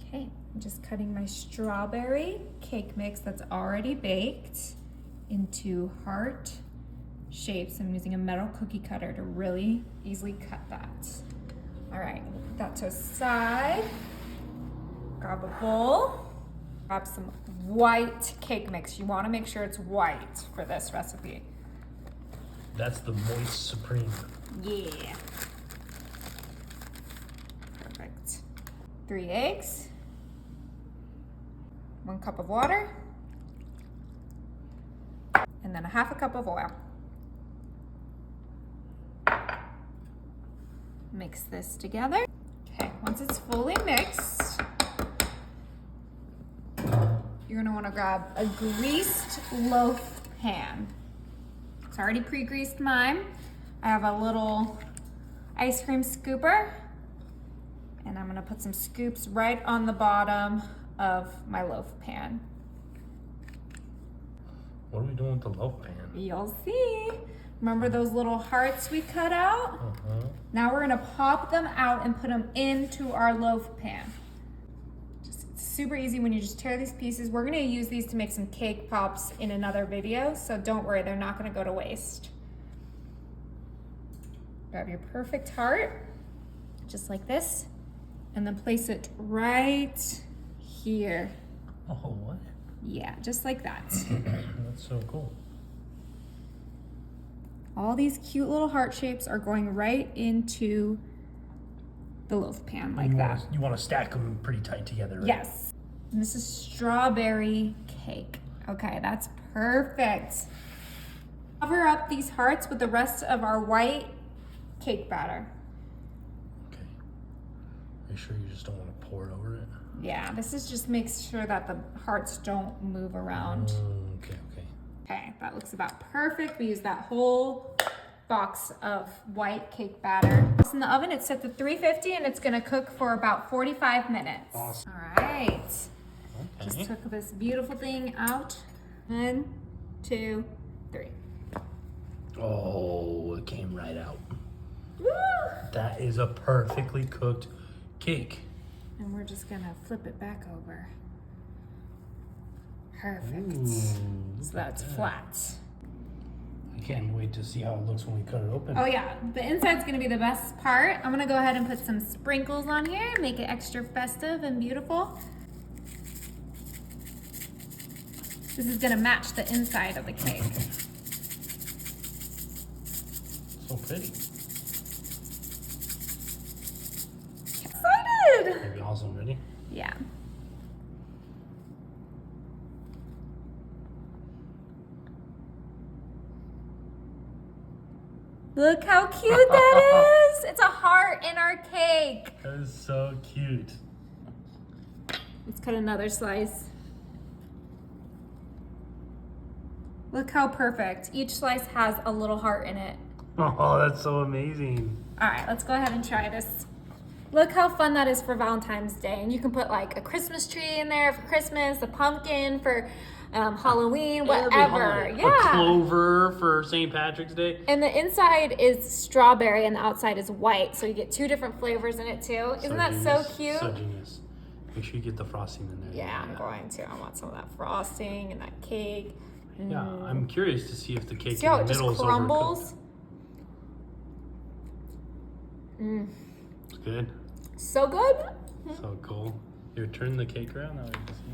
Okay, I'm just cutting my strawberry cake mix that's already baked into heart shapes. I'm using a metal cookie cutter to really easily cut that. All right, put that to a side. Grab a bowl. Grab some white cake mix. You want to make sure it's white for this recipe. That's the moist supreme. Yeah. Perfect. 3 eggs. 1 cup of water. And then a 1/2 cup of oil. Mix this together. Okay, once it's fully mixed, you're gonna wanna grab a greased loaf pan. It's already pre-greased mine. I have a little ice cream scooper, and I'm gonna put some scoops right on the bottom of my loaf pan. What are we doing with the loaf pan? You'll see. Remember those little hearts we cut out? Now we're gonna pop them out and put them into our loaf pan. Just super easy when you just tear these pieces. We're gonna use these to make some cake pops in another video, so don't worry, they're not gonna go to waste. Grab your perfect heart, just like this, and then place it right here. Oh, what? Yeah, just like that. That's so cool. All these cute little heart shapes are going right into the loaf pan like that. You want to stack them pretty tight together, right? Yes. And this is strawberry cake. Okay, that's perfect. Cover up these hearts with the rest of our white cake batter. Okay. Are you sure you just don't want to pour it over it? Yeah, this is just makes sure that the hearts don't move around. Okay. Okay, that looks about perfect. We use that whole box of white cake batter. It's in the oven, it's set to 350 and it's gonna cook for about 45 minutes. Awesome. All right. Okay. Just took this beautiful thing out. 1, 2, 3. Oh, it came right out. Woo! That is a perfectly cooked cake. And we're just gonna flip it back over. Perfect. Ooh, So that's flat. I can't wait to see how it looks when we cut it open. Oh yeah, the inside's gonna be the best part. I'm gonna go ahead and put some sprinkles on here, make it extra festive and beautiful. This is gonna match the inside of the cake. So pretty. Excited! Maybe also ready? Yeah. Look how cute that is! It's a heart in our cake. That is so cute. Let's cut another slice. Look how perfect. Each slice has a little heart in it. Oh, that's so amazing. All right, let's go ahead and try this. Look how fun that is for Valentine's Day. And you can put like a Christmas tree in there for Christmas, a pumpkin for Halloween, whatever. Yeah. A clover for St. Patrick's Day. And the inside is strawberry and the outside is white. So you get 2 different flavors in it too. Isn't that so cute? So genius. Make sure you get the frosting in there. Yeah, I'm going to. I want some of that frosting and that cake. Yeah, I'm curious to see if the cake See how in it the just middle is crumbles? It's good. So good. So cool. Here, turn the cake around. That way you can see.